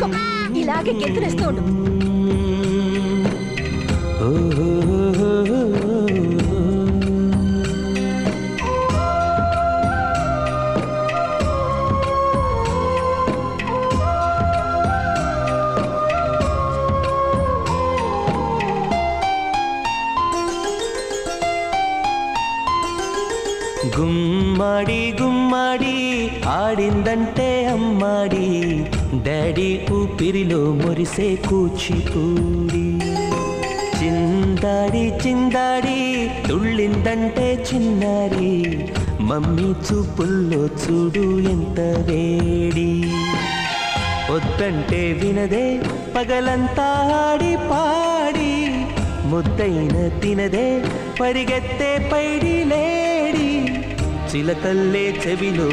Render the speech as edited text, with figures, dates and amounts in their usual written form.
పడుకో. ఇలాగే గెంతులేస్తూ ఉండు. గుమ్మడి గుమ్మడి ఆడిందంటే అమ్మాడి, డాడీ ఊపిరిలో మురిసే కూచిపూడి. చిందాడి చిందాడి తుళ్ళిందంటే చిన్నారి, మమ్మీ చూపుల్లో చూడు ఎంత వేడి. వద్దంటే వినదే పగలంతా ఆడి పాడి, ముద్దైన తినదే పరిగెత్తే పైడి లేడి. చిలకల్లే చెవిలో